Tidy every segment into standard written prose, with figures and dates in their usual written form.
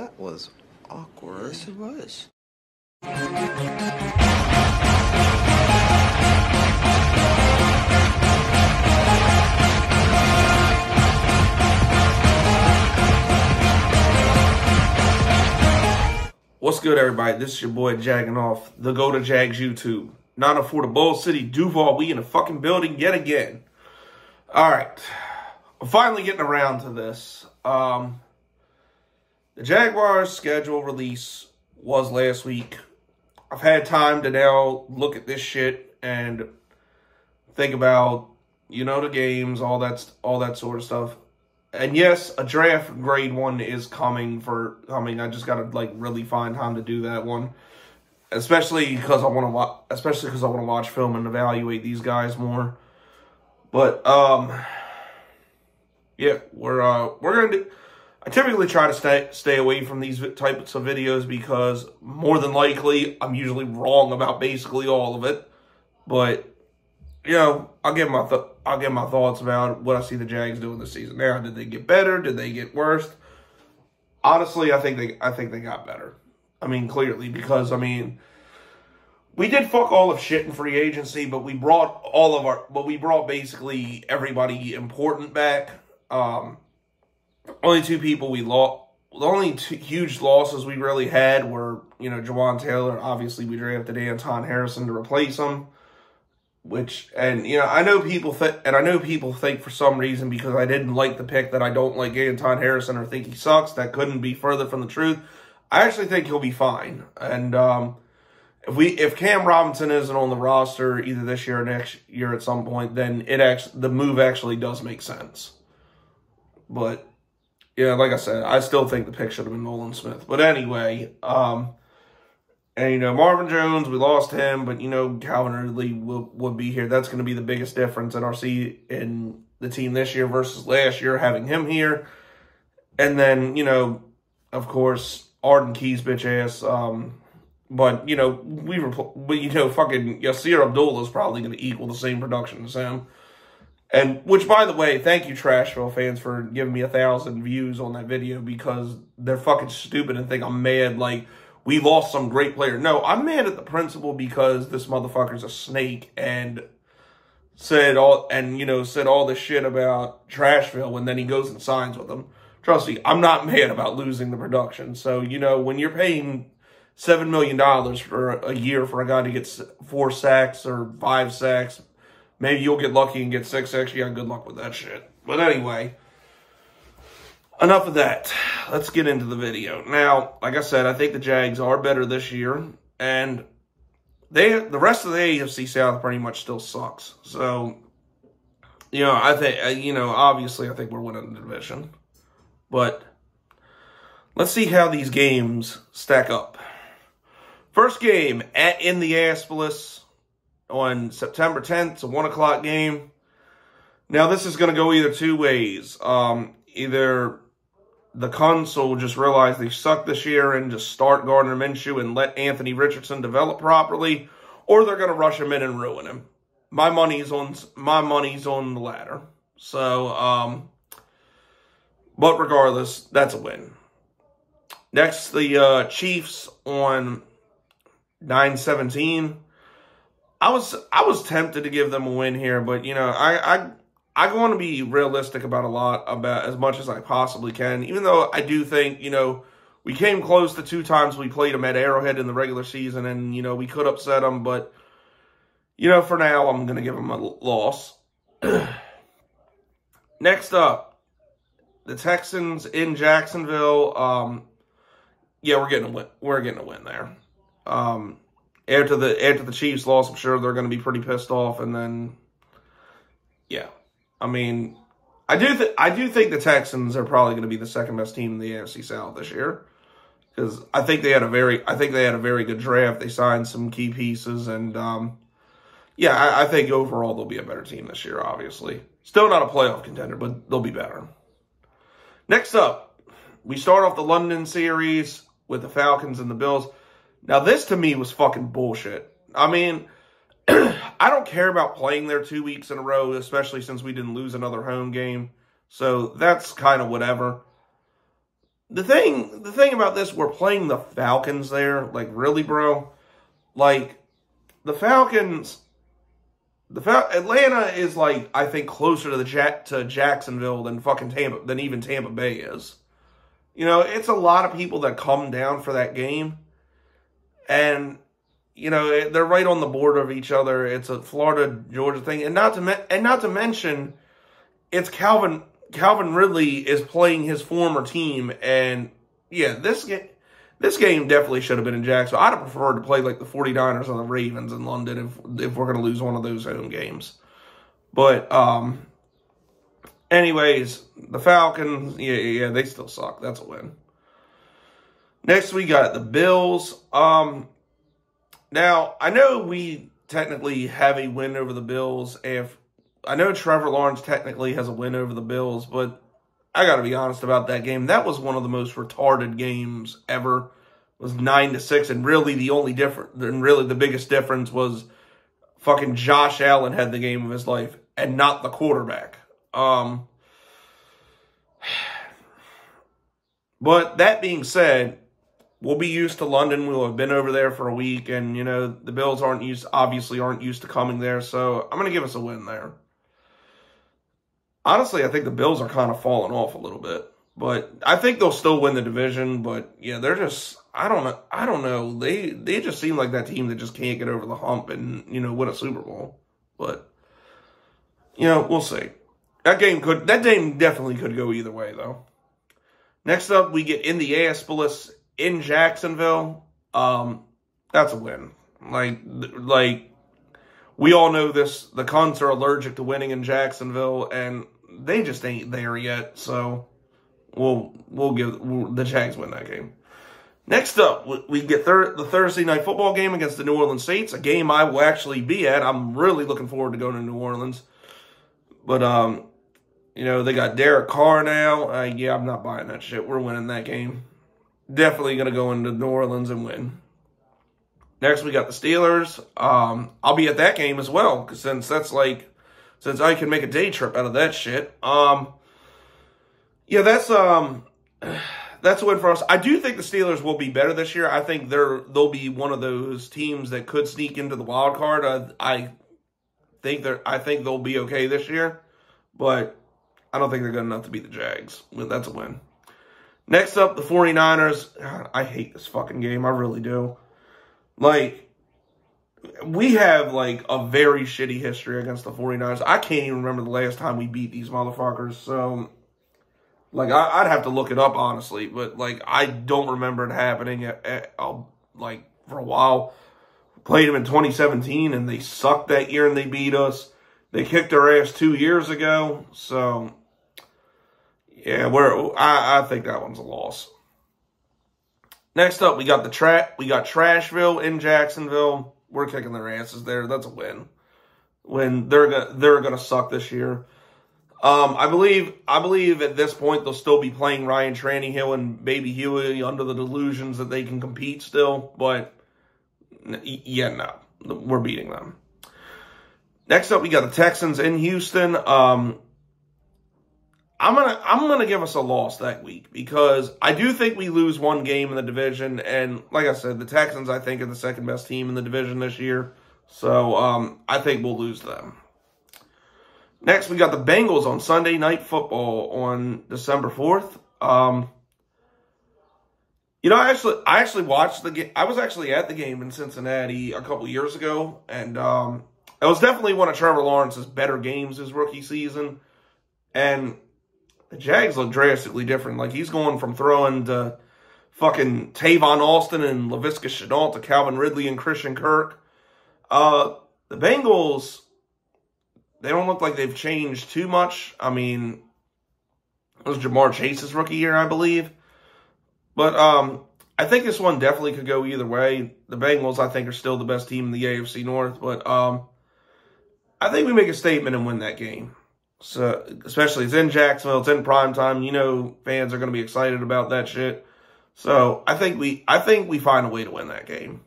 That was awkward. Yes, it was. What's good, everybody? This is your boy Jagging Off, the Go to Jags YouTube. 904 to Bull City, Duval. We in the fucking building yet again. All right. I'm finally getting around to this. The Jaguars schedule release was last week. I've had time to now look at this shit and think about, the games, all that sort of stuff. And yes, a draft grade 1 is coming. I just gotta really find time to do that one, especially because I want to watch film and evaluate these guys more. But yeah, we're gonna do. I typically try to stay away from these types of videos because more than likely I'm usually wrong about basically all of it. But I'll give my thoughts about what I see the Jags doing this season. Now, did they get better? Did they get worse? Honestly, I think they got better. I mean, clearly, because we did fuck all of shit in free agency, but we brought basically everybody important back. Only two people we lost. The only two huge losses we really had were, Jawan Taylor. Obviously, we drafted Anton Harrison to replace him. I know people think for some reason because I didn't like the pick that I don't like Anton Harrison or think he sucks. That couldn't be further from the truth. I actually think he'll be fine. And if Cam Robinson isn't on the roster either this year or next year at some point, then the move actually does make sense. But yeah, like I said, I still think the pick should have been Nolan Smith. But anyway, and, Marvin Jones, we lost him, but, Calvin Ridley would be here. That's going to be the biggest difference in the team this year versus last year, having him here. And then, of course, Arden Key's bitch ass. But, fucking Yasir Abdullah is probably going to equal the same production as him. And, which, by the way, thank you, Trashville fans, for giving me 1,000 views on that video because they're fucking stupid and think I'm mad, we lost some great player. No, I'm mad at the principal because this motherfucker's a snake and said all this shit about Trashville and then he goes and signs with them. Trust me, I'm not mad about losing the production. So, when you're paying $7 million for a year for a guy to get 4 sacks or 5 sacks, maybe you'll get lucky and get 6 sacks. Yeah, good luck with that shit. But anyway, enough of that. Let's get into the video. Now, like I said, I think the Jags are better this year, and the rest of the AFC South pretty much still sucks. So, I think, obviously I think we're winning the division. But let's see how these games stack up. First game at Indianapolis on September 10th. It's a 1 o'clock game. Now, this is going to go either two ways. Either the Cunts will just realize they suck this year and just start Gardner Minshew and let Anthony Richardson develop properly, or they're going to rush him in and ruin him. My money's on the latter. So, but regardless, that's a win. Next, the Chiefs on 9/17. I was tempted to give them a win here, but I want to be realistic about as much as I possibly can, even though I do think, we came close the 2 times we played them at Arrowhead in the regular season, and, we could upset them, but, for now, I'm going to give them a loss. Next up, the Texans in Jacksonville. Yeah, we're getting a win there. After the Chiefs loss, I'm sure they're going to be pretty pissed off, and then, yeah. I do think the Texans are probably going to be the second best team in the AFC South this year because I think they had a very good draft. They signed some key pieces, and yeah, I think overall they'll be a better team this year. Obviously, still not a playoff contender, but they'll be better. Next up, we start off the London series with the Falcons and the Bills. Now, this to me was fucking bullshit. I don't care about playing there 2 weeks in a row, especially since we didn't lose another home game. So that's kind of whatever. the thing about this, we're playing the Falcons there. Like, really, bro? Like, the Falcons, Atlanta is, like, I think closer to to Jacksonville than than even Tampa Bay is. You know, it's a lot of people that come down for that game. And, you know, they're right on the border of each other. It's a Florida-Georgia thing. And not to mention, it's Calvin Ridley is playing his former team. And, yeah, this game definitely should have been in Jacksonville. I'd have preferred to play like the 49ers and the Ravens in London if we're going to lose one of those home games. But, anyways, the Falcons, yeah, they still suck. That's a win. Next, we got the Bills. Now, I know we technically have a win over the Bills. I know Trevor Lawrence technically has a win over the Bills, but I got to be honest about that game. That was one of the most retarded games ever. It was 9-6, and really the biggest difference was fucking Josh Allen had the game of his life and not the quarterback. But that being said, we'll be used to London. We'll have been over there for a week, and, you know, the Bills obviously aren't used to coming there, so I'm going to give us a win there. Honestly, I think the Bills are kind of falling off a little bit, but I think they'll still win the division, but, yeah, they're just, I don't know. They just seem like that team that just can't get over the hump and, you know, win a Super Bowl, but, you know, we'll see. That game definitely could go either way, though. Next up, we get Indianapolis in Jacksonville. That's a win. Like we all know this. The Cunts are allergic to winning in Jacksonville, and they just ain't there yet. So we'll give the Jags win that game. Next up, we get the Thursday night football game against the New Orleans Saints, a game I will actually be at. I'm really looking forward to going to New Orleans, but you know, they got Derek Carr now. Yeah, I'm not buying that shit. We're winning that game. Definitely going to go into New Orleans and win. Next, we got the Steelers. I'll be at that game as well, because since I can make a day trip out of that shit. Yeah, that's a win for us. I do think the Steelers will be better this year. I think they'll be one of those teams that could sneak into the wild card. I think they'll be okay this year, but I don't think they're good enough to beat the Jags. That's a win. Next up, the 49ers. God, I hate this fucking game. I really do. Like, we have, like, a very shitty history against the 49ers. I can't even remember the last time we beat these motherfuckers. So, like, I'd have to look it up, honestly. But, like, I don't remember it happening, like, for a while. Played them in 2017, and they sucked that year, and they beat us. They kicked our ass 2 years ago. So, yeah, I think that one's a loss. Next up, we got Trashville in Jacksonville. We're kicking their asses there. That's a win. When they're gonna suck this year. I believe at this point they'll still be playing Ryan Tannehill and Baby Huey under the delusions that they can compete still. But yeah, no, we're beating them. Next up, we got the Texans in Houston. I'm gonna give us a loss that week because I do think we lose one game in the division, and like I said, the Texans I think are the second best team in the division this year, so I think we'll lose them. Next, we got the Bengals on Sunday Night Football on December 4th. You know, I actually watched the game. I was actually at the game in Cincinnati a couple years ago, and it was definitely one of Trevor Lawrence's better games his rookie season, and the Jags look drastically different. Like, he's going from throwing to fucking Tavon Austin and Laviska Shenault to Calvin Ridley and Christian Kirk. The Bengals, they don't look like they've changed too much. I mean, it was Jamar Chase's rookie year, I believe. But I think this one definitely could go either way. The Bengals, I think, are still the best team in the AFC North. But I think we make a statement and win that game. So, especially it's in Jacksonville, it's in prime time. You know, fans are going to be excited about that shit. So, I think we find a way to win that game.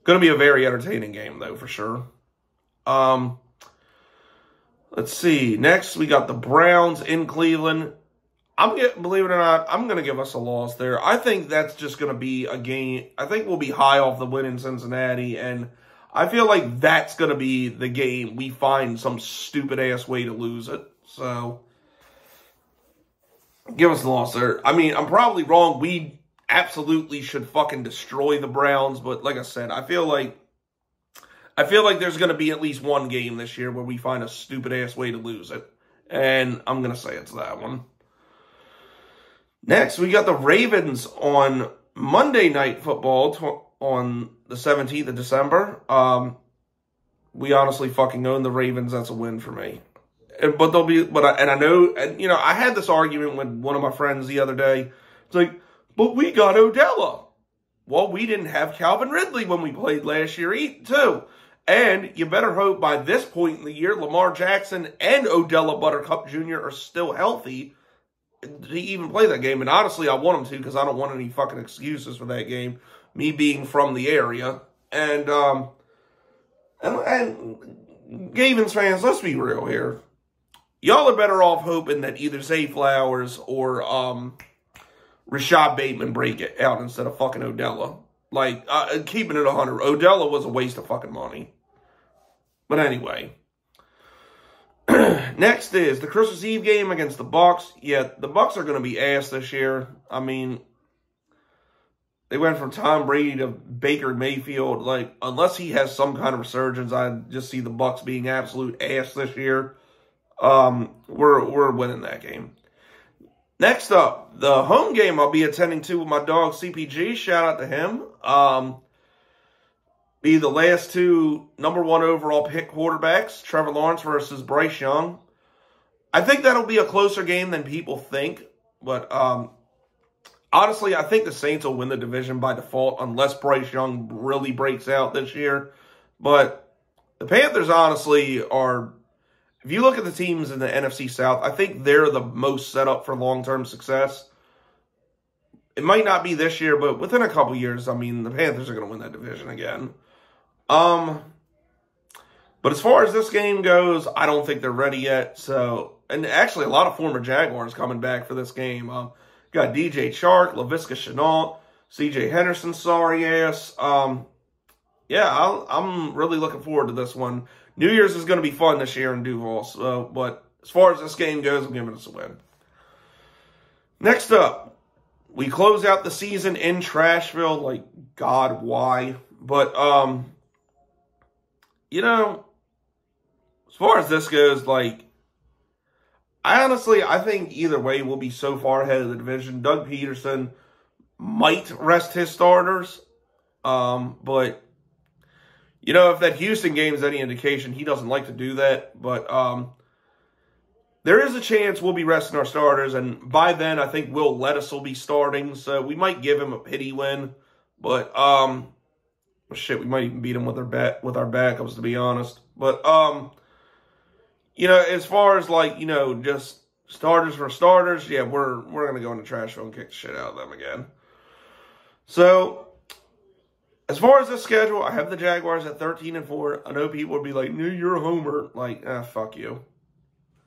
Going to be a very entertaining game, though, for sure. Let's see. Next, we got the Browns in Cleveland. believe it or not, I'm going to give us a loss there. I think that's just going to be a game. I think we'll be high off the win in Cincinnati, and I feel like that's going to be the game we find some stupid-ass way to lose it. So, give us a loss there. I mean, I'm probably wrong. We absolutely should fucking destroy the Browns, but like I said, I feel like there's going to be at least one game this year where we find a stupid-ass way to lose it, and I'm going to say it's that one. Next, we got the Ravens on Monday Night Football on the 17th of December. We honestly fucking own the Ravens. That's a win for me. But they'll be, I know, and you know, I had this argument with one of my friends the other day. It's like, but we got Odella. Well, we didn't have Calvin Ridley when we played last year, too. And you better hope by this point in the year, Lamar Jackson and Odella Buttercup Jr. are still healthy to even play that game. And honestly, I want them to because I don't want any fucking excuses for that game. Me being from the area. And Ravens fans, let's be real here. Y'all are better off hoping that either Zay Flowers or Rashad Bateman break it out instead of fucking Odella. Like, keeping it 100. Odella was a waste of fucking money. But anyway. Next is the Christmas Eve game against the Bucs. Yeah, the Bucs are going to be ass this year. I mean, they went from Tom Brady to Baker Mayfield. Like, unless he has some kind of resurgence, I just see the Bucs being absolute ass this year. We're winning that game. Next up, the home game I'll be attending to with my dog CPG. Shout out to him. Be the last two #1 overall pick quarterbacks, Trevor Lawrence versus Bryce Young. I think that'll be a closer game than people think. But honestly, I think the Saints will win the division by default unless Bryce Young really breaks out this year. But the Panthers honestly are, if you look at the teams in the NFC South, I think they're the most set up for long-term success. It might not be this year, but within a couple years, I mean, the Panthers are going to win that division again. But as far as this game goes, I don't think they're ready yet. So, and actually, a lot of former Jaguars coming back for this game. Got DJ Chark, Laviska Shenault, CJ Henderson, sorry ass. Yeah, I'm really looking forward to this one. New Year's is going to be fun this year in Duval. So, but as far as this game goes, I'm giving us a win. Next up, we close out the season in Trashville. Like, God, why? But, you know, as far as this goes, like, I think either way we'll be so far ahead of the division. Doug Peterson might rest his starters. But, you know, if that Houston game is any indication, he doesn't like to do that. But there is a chance we'll be resting our starters. And by then, I think Will Levis will be starting. So we might give him a pity win. But, shit, we might even beat him with our backups, to be honest. But, you know, as far as, like, you know, just starters for starters, yeah, we're going to go into Trashville and kick the shit out of them again. So, as far as this schedule, I have the Jaguars at 13-4. I know people would be like, "No, you're a homer." Like, fuck you.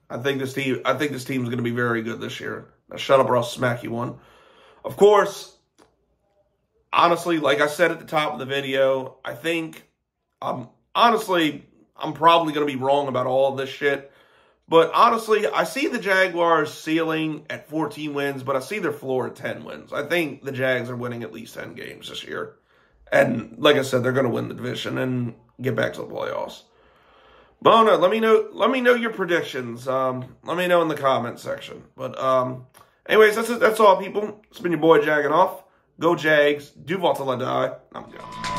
I think this team is going to be very good this year. Now, shut up or I'll smack you one. Of course, honestly, like I said at the top of the video, I think, honestly, I'm probably going to be wrong about all of this shit. But honestly, I see the Jaguars ceiling at 14 wins, but I see their floor at 10 wins. I think the Jags are winning at least 10 games this year. And like I said, they're going to win the division and get back to the playoffs. But I don't know. Let me know your predictions. Let me know in the comment section. But anyways, that's it. That's all, people. It's been your boy Jagging Off. Go Jags. Duval till I die. I'm going.